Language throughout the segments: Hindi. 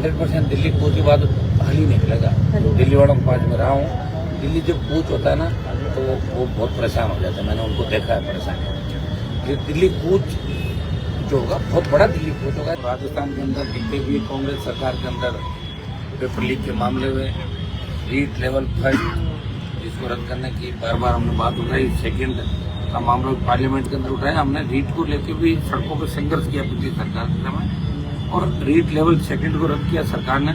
100% दिल्ली कूच के बाद हल ही निकलेगा। दिल्ली वालों के पास में रहा हूँ, दिल्ली जब कूच होता है ना तो वो बहुत परेशान हो जाता है। मैंने उनको देखा है परेशान। ये दिल्ली कूच जो होगा बहुत बड़ा दिल्ली कूच होगा। राजस्थान के अंदर जितने भी कांग्रेस सरकार के अंदर पेपर लीक के मामले हुए, रीट लेवल फर्स्ट जिसको रद्द करने की बार बार हमने बात उठाई, सेकेंड का मामला पार्लियामेंट के अंदर उठाया। हमने रीट को लेकर भी सड़कों पर संघर्ष किया पिछली सरकार के समय, और रीट लेवल सेकेंड को रद्द किया सरकार ने,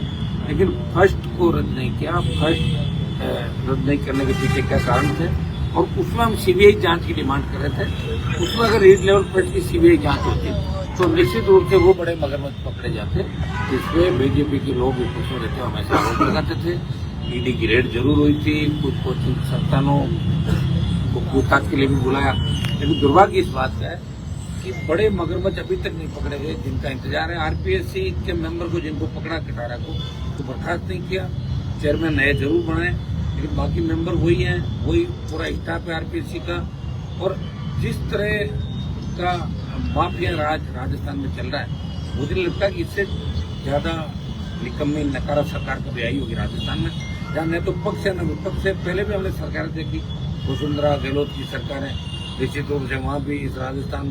लेकिन फर्स्ट को रद्द नहीं किया। फर्स्ट रद्द नहीं करने के पीछे क्या कारण थे, और उसमें हम सीबीआई जांच की डिमांड कर रहे थे। उसमें अगर रीट लेवल फर्स्ट की सीबीआई जांच होती तो निश्चित रूप से वो बड़े मगरमच्छ पकड़े जाते, जिसमें बीजेपी के लोग विपक्ष में रहते हमेशा आरोप लगाते थे। ईडी की रेड जरूर हुई थी, कुछ कोचिंग संस्थानों को पूछताछ के लिए भी बुलाया, लेकिन दुर्भाग्य इस बात का है कि बड़े मगरमच्छ अभी तक नहीं पकड़े गए जिनका इंतजार है। आरपीएससी के मेंबर को जिनको पकड़ा कटारा को तो बर्खास्त नहीं किया, चेयरमैन नए जरूर बनाए, लेकिन बाकी मेंबर वही हैं, वही पूरा स्टाफ है आरपीएससी का। और जिस तरह का माफिया राज राजस्थान में चल रहा है, मुझे लगता है कि इससे ज्यादा निकम्मी नकारा सरकार कभी आई होगी राजस्थान में, जहाँ न तो पक्ष है न विपक्ष है। पहले भी हमने सरकारें देखी, वसुंधरा गहलोत की सरकारें, निश्चित रूप से वहाँ भी इस राजस्थान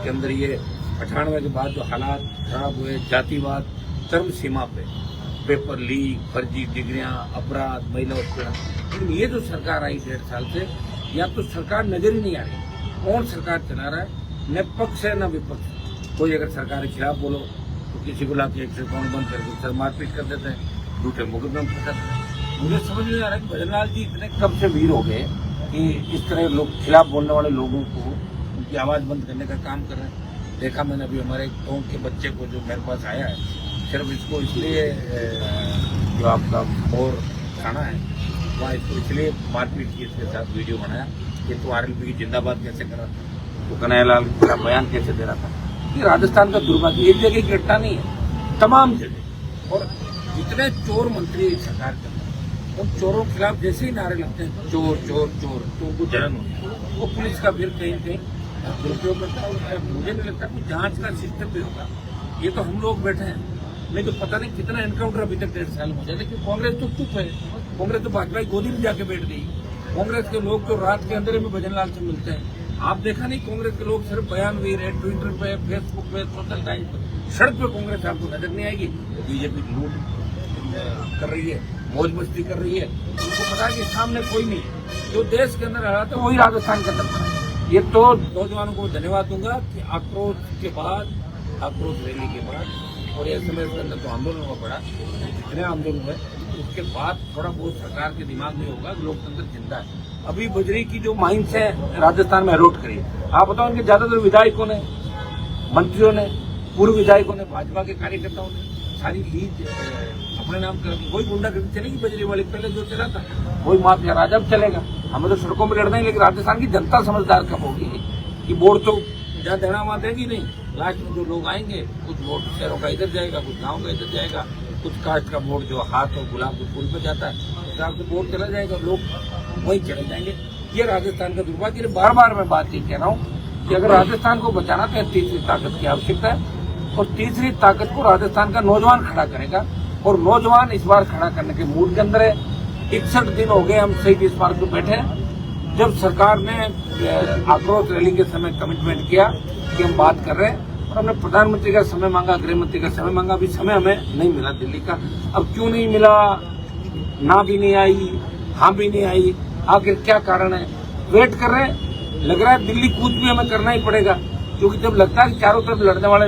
के अंदर ये 98 के बाद जो हालात खराब हुए, जातिवाद चरम सीमा पे, पेपर लीक, फर्जी डिग्रियां, अपराध, महिला उत्पीड़न, लेकिन ये जो सरकार आई 1.5 साल से, या तो सरकार नजर ही नहीं आ रही कौन सरकार चला रहा है, न पक्ष है न विपक्ष। कोई अगर सरकार के खिलाफ बोलो तो किसी को लाके एक अकाउंट बंद करके सर मारपीट कर देते हैं, झूठे मुकदमे फंसाते हैं। मुझे समझ नहीं आ रहा कि भजनलाल जी इतने कब से वीर हो गए कि इस तरह लोग खिलाफ बोलने वाले लोगों को उनकी आवाज बंद करने का काम कर रहे हैं। देखा मैंने अभी हमारे गाँव के बच्चे को जो मेरे पास आया है, सिर्फ इसको इसलिए जो आपका और थाना है वहाँ इसको इसलिए मारपीट की, इसके साथ वीडियो बनाया कि तो आरएलपी की जिंदाबाद कैसे कर रहा था, तो कन्हैयालाल का बयान कैसे दे रहा था। ये राजस्थान का दुर्भाग्य, एक जगह की घटना नहीं है, तमाम जगह। और जितने चोर मंत्री सरकार के अंदर, उन चोरों के खिलाफ जैसे ही नारे लगते हैं चोर चोर चोर, तो उनको जलन होती है। वो पुलिस का फिर कहीं कहीं दुरुपयोग करता है। मुझे नहीं लगता कुछ जांच का सिस्टम भी होगा। ये तो हम लोग बैठे हैं, नहीं तो पता नहीं कितना एनकाउंटर अभी तक 1.5 साल में हो जाए। लेकिन कांग्रेस तो चुप है, कांग्रेस तो भाजपा की गोदी में जाके बैठ गई। कांग्रेस के लोग तो रात के अंदर में भजनलाल से मिलते हैं। आप देखा नहीं, कांग्रेस के लोग सिर्फ बयान भी रहे, ट्विटर पे, फेसबुक पे, सोशल टाइम पर, सड़क पे कांग्रेस आपको नजर नहीं आएगी। बीजेपी लूट कर रही है, मौज मस्ती कर रही है, उनको पता है कि सामने कोई नहीं। जो देश के अंदर रहा था वही राजस्थान के अंदर पड़ा। ये तो नौजवानों को धन्यवाद दूंगा कि आक्रोश के बाद, आक्रोश रैली के बाद और इस समय के अंदर तो आंदोलन हुआ पड़ा, जितने आंदोलन हुए उसके बाद थोड़ा बहुत सरकार के दिमाग में होगा कि लोकतंत्र जिंदा है। अभी बजरी की जो माइंस है राजस्थान में एरोट करी, आप बताओ इनके ज्यादातर विधायकों ने, मंत्रियों ने, पूर्व विधायकों ने, भाजपा के कार्यकर्ताओं ने सारी लीज अपने नाम कर दी। वही गुंडागर्दी चलेगी बजरी वाली, पहले जो चला था वही माफिया राज अब चलेगा। हमें तो सड़कों में लड़ना ही, लेकिन राजस्थान की जनता समझदार कब होगी कि वोट तो जहाँ देना वहाँ देगी नहीं। लास्ट में जो लोग आएंगे, कुछ वोट शहरों का इधर जाएगा, कुछ गाँव का इधर जाएगा, कुछ कास्ट का वोट जो हाथ और गुलाब के फूल पे जाता है हिसाब से वोट चला जाएगा, लोग वहीं चले जाएंगे। ये राजस्थान का दुर्भाग्य। बार बार मैं बात ये कह रहा हूँ कि अगर राजस्थान को बचाना तो तीसरी ताकत की आवश्यकता है, और तीसरी ताकत को राजस्थान का नौजवान खड़ा करेगा। और नौजवान इस बार खड़ा करने के मूड के अंदर है। 61 दिन हो गए हम शहीद स्मारक पर बैठे हैं। जब सरकार ने आक्रोश रैली के समय कमिटमेंट किया कि हम बात कर रहे हैं, और हमने प्रधानमंत्री का समय मांगा, गृह मंत्री का समय मांगा, अभी समय हमें नहीं मिला दिल्ली का। अब क्यों नहीं मिला, ना भी नहीं आई, हाँ भी नहीं आई, आखिर क्या कारण है, वेट कर रहे हैं। लग रहा है दिल्ली कूच भी हमें करना ही पड़ेगा, क्योंकि जब लगता है कि चारों तरफ लड़ने वाले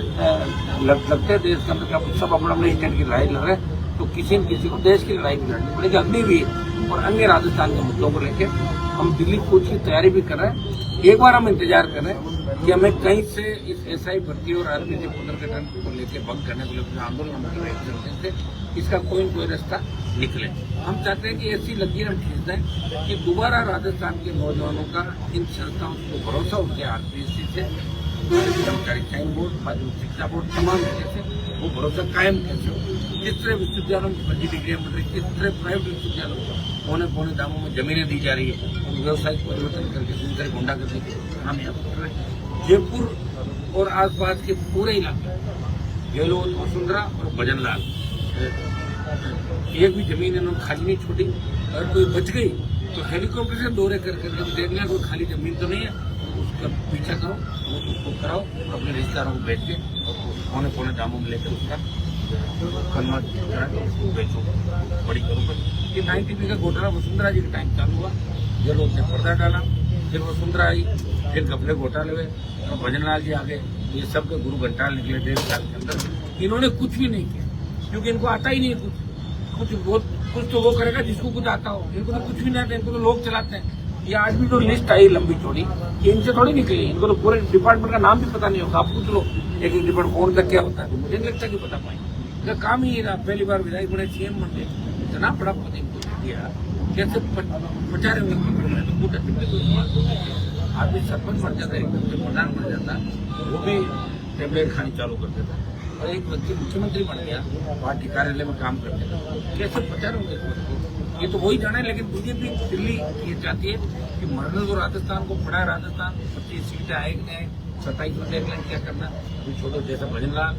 लगते हैं देश के अंदर सब अपने अपने स्टेट की लड़ाई लड़ रहे हैं, तो किसी न किसी को देश की लड़ाई भी लड़नी पड़ेगी। अग्नि भी और अन्य राजस्थान के मुद्दों को लेकर हम दिल्ली कूच की तैयारी भी कर रहे हैं। एक बार हम इंतजार कर रहे हैं कि हमें कहीं से इस एसआई भर्ती और आरपीसी पुनर्गठन को लेकर भंग करने को लेकर आंदोलन हम कर रहे हैं, इसका कोई न कोई रास्ता निकले। हम चाहते हैं कि ऐसी लकीर हम खींच दें कि दोबारा राजस्थान के नौजवानों का इन संस्थाओं को भरोसा उठ गया, आरपीएससी से, कर्मचारी चयन बोर्ड, माध्यमिक शिक्षा बोर्ड, तमाम जगह से वो भरोसा कायम कैसे हो। जिस तरह विश्वविद्यालयों की फर्जी डिग्रियां मिल रही, किस तरह प्राइवेट विश्वविद्यालयों को पौने पौने दामों में जमीनें दी जा रही है, व्यवसायिक परिवर्तन करके दूसरे गुंडागर्दी के नाम यहाँ कर रहे हैं। जयपुर और आसपास के पूरे इलाके गहलोत, वसुंधरा और भजनलाल, एक भी जमीन इन्होंने खाली नहीं छोड़ी। अगर कोई बच गई तो हेलीकॉप्टर से दौरे करके देख लिया कोई खाली जमीन तो नहीं है, उसका पीछा करो, उसको कराओ, अपने रिश्तेदारों को भेज के पौने पौने दामों में लेकर उसका खनमत उसको बेचो, बड़ी करो। ये 90 का घोटाला वसुंधरा जी का टाइम चालू हुआ, गहलोत ने पर्दा डाला, फिर वसुंधरा आई, फिर कपड़े घोटाले हुए, भजनलाल जी आ गए, ये सब के गुरु घंटाल निकले 1.5 साल के अंदर। इन्होंने कुछ भी नहीं किया क्योंकि इनको आता ही नहीं है कुछ तो वो करेगा जिसको कुछ आता हो। इनको तो कुछ भी नहीं आता, इनको तो लोग चलाते हैं। ये आज भी जो लिस्ट आई लंबी चौड़ी, ये इनसे थोड़ी निकली, इनको तो पूरे डिपार्टमेंट का नाम भी पता नहीं होगा। आप पूछ लो एक एक डिपार्टमेंट कौन तक क्या होता है, तो मुझे नहीं लगता कि पता पाएंगे। इनका काम ही रहा, पहली बार विधायक बने, सीएम बन गए, इतना बड़ा पद इनको दिया, कैसे पचारे हुए तो आदमी सरपंच बन जाता है, एकदम से प्रधान बन जाता, वो भी टेबलेट खानी चालू कर देता, और एक व्यक्ति मुख्यमंत्री बन गया, पार्टी कार्यालय में काम करते थे, कैसे प्रचार होंगे इसको? ये तो वही जाना है। लेकिन बीजेपी दिल्ली ये चाहती है कि मरने को राजस्थान को पड़ा, राजस्थान 25 सीटें आएगी, 27 में देख लें क्या करना। कोई छोटो जैसा भजनलाल,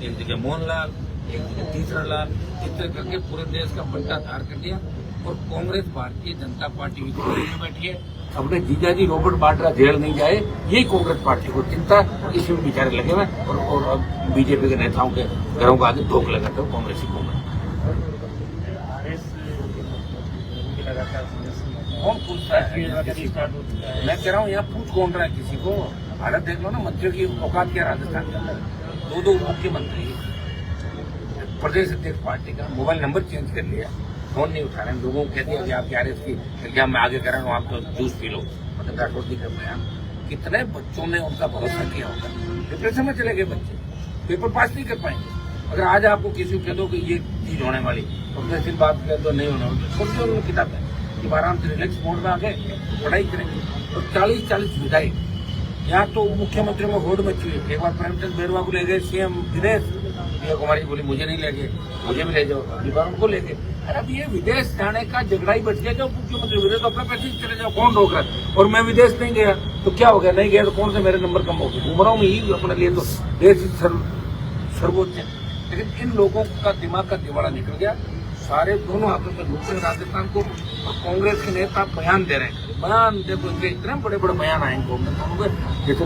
एक जगह मोहनलाल, एक जगह तीसरा लाल, इस तरह करके पूरे देश का बंटा धार कर दिया। और कांग्रेस भारतीय जनता पार्टी में बैठी है, अपने जीजाजी रॉबर्ट वाड्रा जेल नहीं जाए, यही कांग्रेस पार्टी को चिंता, इसमें बेचारे लगे हुए। और अब बीजेपी के नेताओं के घरों को आगे धोख लगाते हो कांग्रेसी को। कौन पूछता है? मैं कह रहा हूँ यहाँ पूछ कौन रहा है किसी को? हालत देख लो ना, मंत्रियों की औकात क्या राजस्थान के अंदर। 2 मुख्यमंत्री, प्रदेश अध्यक्ष पार्टी का, मोबाइल नंबर चेंज कर लिया, फोन नहीं उठा रहे हैं, लोगों को कहते हैं कि आपके आरएस की एग्जाम में आगे कर रहा हूँ, आप तो जूस पी लो, मतलब राठौड़ी कर बयान। कितने बच्चों ने उनका भरोसा किया होगा, डिप्रेशन में चले गए बच्चे, पेपर पास नहीं कर पाएंगे। अगर आज आपको किसी को कह दो कि ये चीज होने वाली, और 10 दिन बाद कह दो नहीं होने वाली, छोटी उन्होंने किताबें, जब आराम से रिलैक्स मोड में आ गए तो पढ़ाई करेंगे। और 40 विधायक, यहाँ तो मुख्यमंत्री में होड़ मची हुई। एक बार प्रेमचंद बैरवा को ले गए सीएम दिनेश, प्रिया कुमारी बोली मुझे नहीं ले गए, मुझे भी ले जाओ, अगली बार उनको ले गए। अरे अब ये विदेश जाने का झगड़ा ही बच गया, जो मुख्यमंत्री विदेश तो अपना पैसे चले जाओ, कौन रोक रहा है? और मैं विदेश नहीं गया तो क्या हो गया? नहीं गया तो कौन से मेरे नंबर कम हो गए? घूम रहा हूँ मैं ही अपने लिए, तो देश सर्वोच्च है। लेकिन इन लोगों का दिमाग का दिवाड़ा निकल गया, सारे दोनों हाथों में घुसे राजस्थान को। और कांग्रेस के नेता बयान दे रहे हैं, बयान देखो इनके इतने बड़े बड़े बयान आए इनको, जैसे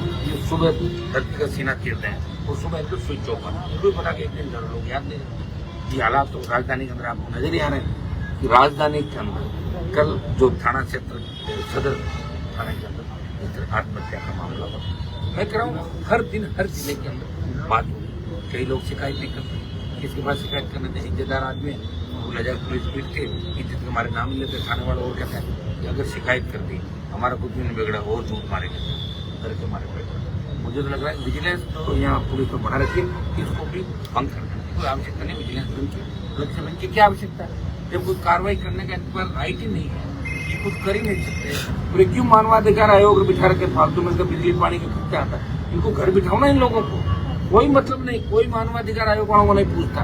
सुबह धरती का सीना चीरते हैं, और सुबह इनको स्विच ऑफ करना, इनको पता कि एक दिन लोग याद नहीं रहे। ये हालात तो राजधानी के अंदर आपको नजर ही आ रहे हैं कि राजधानी के अंदर कल जो थाना क्षेत्र सदर थाने के अंदर आत्महत्या का मामला हुआ। मैं कह रहा हूँ हर दिन हर जिले के अंदर बात होगी, कई लोग शिकायत नहीं करते, किसके पास शिकायत करने दें, इज्जतदार आदमी ले जाए पुलिस पीट के, इज्जत के हमारे नाम लेते, थाने वाले और कहते हैं कि अगर शिकायत कर दी हमारा कुछ भी नहीं बिगड़ा, और झूठ मारेंगे करके मारे बैठे। मुझे तो लग रहा है विजिलेंस तो यहाँ पुलिस को बढ़ा रखी है, इसको भी भंग करना कोई आवश्यकता नहीं। विजिलेंस लक्ष्य बन की क्या आवश्यकता है जब कोई कार्रवाई करने का इनके पास राइट ही नहीं है, ये कुछ कर ही नहीं सकते। पूरे क्यों मानवाधिकार आयोग बिठा रखे फालतू में, बिजली पानी का खर्चा आता है, इनको घर बिठाओ ना इन लोगों को, कोई मतलब नहीं, कोई मानवाधिकार आयोग वालों को नहीं पूछता।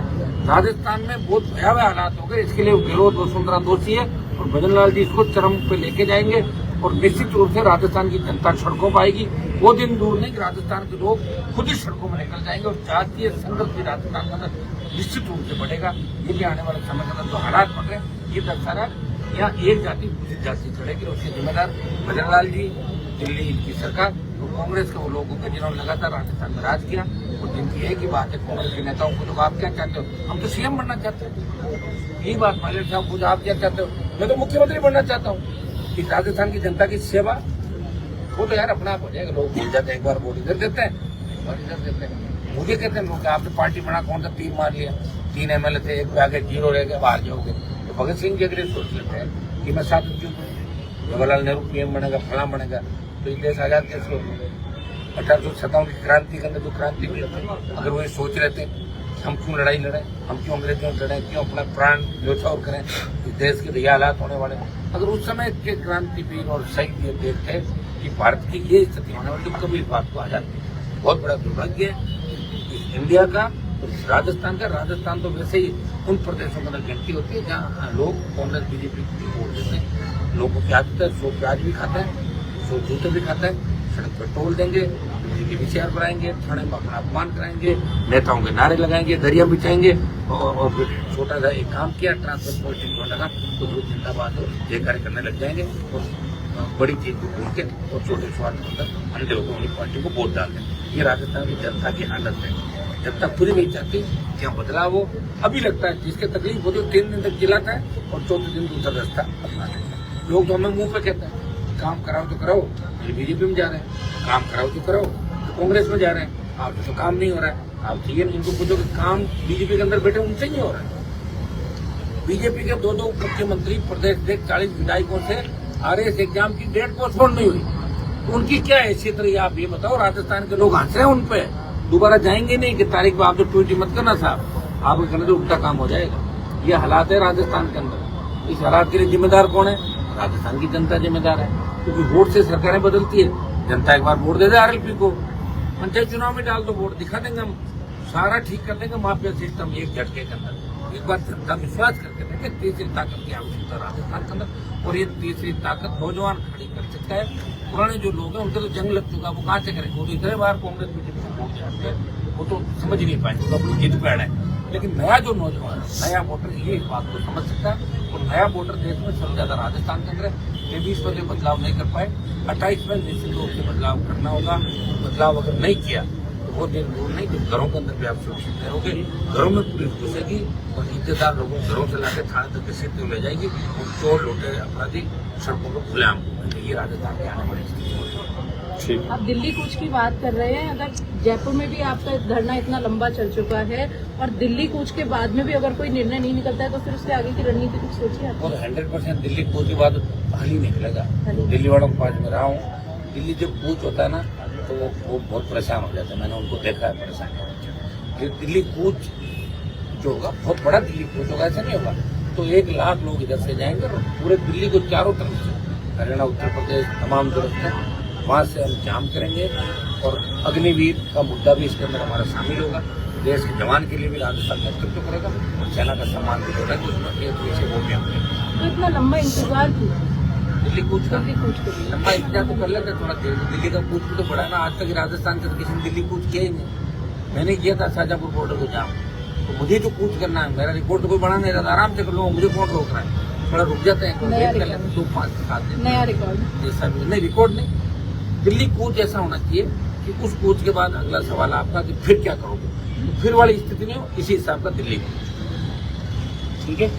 राजस्थान में बहुत भयावह हालात हो गए, इसके लिए गहलोत वसुंधरा दोषी है, और भजनलाल जी इसको चरम पे लेके जाएंगे। और निश्चित रूप से राजस्थान की जनता सड़कों पर आएगी, वो दिन दूर नहीं कि राजस्थान के लोग खुद ही सड़कों में निकल जाएंगे, और जातीय संघर्ष भी राजस्थान के अंदर निश्चित रूप से बढ़ेगा। ये भी आने वाले समय के अंदर जो हालात बढ़ रहे हैं, ये दर्शा रहा है यहाँ एक जाति दूसरी जाति चढ़ेगी, और उसके जिम्मेदार भजनलाल जी, दिल्ली की सरकार, तो कांग्रेस के वो लोगों के जिन्होंने लगातार राजस्थान में राज किया। और जिनकी एक ही बात है कांग्रेस के नेताओं को, तो आप क्या चाहते हो? हम तो सीएम बनना चाहते हैं, यही बात पायलट साहब पूछा आप क्या चाहते हो? मैं तो मुख्यमंत्री बनना चाहता हूँ। कि राजस्थान की जनता की सेवा, वो तो यार अपना आप हो जाएगा, लोग भूल जाते हैं, एक बार वोट इधर देते हैं, एक बार इधर देते हैं। मुझे कहते हैं लोग आपने पार्टी बना, कौन सा 3 मार लिया, 3 MLA थे, एक पे आगे 0 रह गए, बाहर जाओगे। तो भगत सिंह जी अगर सोच लेते हैं कि मैं 7 क्यों, जवाहरलाल नेहरू PM बनेगा, फलां बनेगा, तो ये देश आजाद कैसे होगा? 1857 की क्रांति के अंदर जो क्रांति हुई, अगर वो ये सोच रहे थे हम क्यों लड़ाई लड़े, हम क्यों अंग्रेजों से लड़े, क्यों अपना प्राण न्यौछावर करें, इस देश के ये हालात होने वाले, अगर उस समय के क्रांतिवीर और शहीद ये देखते कि भारत की ये स्थिति होने वाली, तो कभी इस बात को आजाद नहीं। बहुत बड़ा दुर्भाग्य है इंडिया का, राजस्थान का। राजस्थान तो वैसे ही उन प्रदेशों के अंदर गिनती होती है जहाँ लोग कांग्रेस बीजेपी को वोट देते हैं। लोगों को क्या होता है, 100 प्याज भी खाता है, 100 जूते भी खाता है, सड़क पर टोल देंगे, दिल्ली VCR बनाएंगे, थाने में अपना अपमान कराएंगे, नेताओं के नारे लगाएंगे, दरिया बिछाएंगे और फिर छोटा सा एक काम किया, ट्रांसफर पोस्टिंग को लगा तो वो जिंदाबाद और जयकार करने लग जाएंगे और बड़ी चीज को भूल के और छोटे स्वार्थ के अंदर अंधे होकर उन्हीं पार्टी को वोट डाल दें। ये राजस्थान की जनता की हालत है। जब तक खुद नहीं चाहती क्या बदलाव हो, अभी लगता है जिसके तकलीफ होती है 3 दिन तक चिल्लाता है और चौथे दिन दूसरा रास्ता अपना लेता है। लोग तो हमें मुंह पे कहते हैं काम कराओ तो कराओ, फिर बीजेपी में जा रहे हैं, काम कराओ तो कराओ तो कांग्रेस में जा रहे हैं। आप तो काम नहीं हो रहा है, आप चाहिए इनको पूछो कि काम बीजेपी के अंदर बैठे उनसे नहीं हो रहा है। बीजेपी के 2 मुख्यमंत्री प्रदेश के 40 विधायकों से RS एग्जाम की डेट पोस्टपोन नहीं हुई, तो उनकी क्या हैसियत रही आप ये बताओ। राजस्थान के लोग हंस रहे हैं उन पे, दोबारा जाएंगे नहीं कि तारीख पर आप जो ट्वीट मत करना साहब, आपके कहने तो उल्टा काम हो जाएगा। ये हालात है राजस्थान के अंदर। इस हालात के लिए जिम्मेदार कौन है? राजस्थान की जनता जिम्मेदार है, क्योंकि वोट से सरकारें बदलती है। जनता एक बार वोट दे दे RLP को, पंचायत चुनाव में डाल दो वोट, दिखा देंगे हम, सारा ठीक कर देंगे माफिया सिस्टम एक झटके के अंदर। एक बार जनता विश्वास करके देखे, तीसरी ताकत की आवश्यकता राजस्थान के अंदर, और ये तीसरी ताकत नौजवान खड़ी कर सकता है। पुराने जो लोग हैं उनके तो जंग लग चुका, वो कहाँ से करेंगे? वो तो इतने बार कांग्रेस बीजेपी को वोट जाते हैं, वो तो समझ नहीं पाएंगे, वो अपनी जिद पे अड़े। लेकिन नया जो नौजवान नया वोटर ये इस बात को समझ सकता है, और नया वोटर देश में सबसे ज्यादा राजस्थान के अंदर है। 23 में बदलाव नहीं कर पाए, 28 में निश्चित रूप से बदलाव करना होगा। बदलाव अगर नहीं किया तो वो दिन दूर नहीं कि घरों के अंदर भी आप सुरक्षित रहोगे, घरों में पुलिस घुसेगी और इज्जतदार लोगों को घरों से लाकर थाने तक घसीटते हुए ले जाएगी, और चोर लुटेरे अपराधी सड़कों पर खुलेआम घूमेंगे। ये राजस्थान की आने वाली स्थिति है। आप दिल्ली कूच की बात कर रहे हैं, अगर जयपुर में भी आपका धरना इतना लंबा चल चुका है और दिल्ली कूच के बाद में भी अगर कोई निर्णय नहीं निकलता है तो फिर उसके आगे की रणनीति कुछ सोचिए आप? और 100% दिल्ली कूच के बाद हल ही निकलेगा। दिल्ली वालों के पास में रहा हूँ, दिल्ली जब कूच होता है ना तो वो बहुत परेशान हो जाता है। मैंने उनको देखा है परेशान होते। दिल्ली कूच जो होगा बहुत बड़ा दिल्ली कूच होगा, ऐसा नहीं होगा तो 1 लाख लोग इधर से जाएंगे और पूरे दिल्ली को चारों तरफ से हरियाणा उत्तर प्रदेश तमाम जो रस्ते हैं वहां से हम जाम करेंगे। और अग्निवीर का मुद्दा भी इसके अंदर हमारा शामिल होगा। देश के जवान के लिए भी राजस्थान नेतृत्व करेगा और सेना का सम्मान भी होगा कि उसमें वोट भी हम देंगे। तो इतना लंबा इंतजार क्यों दिल्ली कूच का? दिल्ली कूच के लिए लंबा इंतजार तो कर लेते थोड़ा देर। दिल्ली का कूच भी तो बड़ा ना, आज तक राजस्थान से किसी ने दिल्ली कूच किया ही नहीं। मैंने किया था शाजापुर बॉर्डर को जाम, तो मुझे तो कूच करना है, मेरा रिकॉर्ड तो कोई बड़ा नहीं रहता, आराम से कर लो, मुझे कौन रोक रहा है? थोड़ा रुक जाते हैं, 2-5 दिन नया रिकॉर्ड जैसा भी नहीं, रिकॉर्ड नहीं। दिल्ली कूच ऐसा होना चाहिए कि उस कूच के बाद अगला सवाल आपका कि फिर क्या करोगे, तो फिर वाली स्थिति में हो, इसी हिसाब का दिल्ली कूच। ठीक है।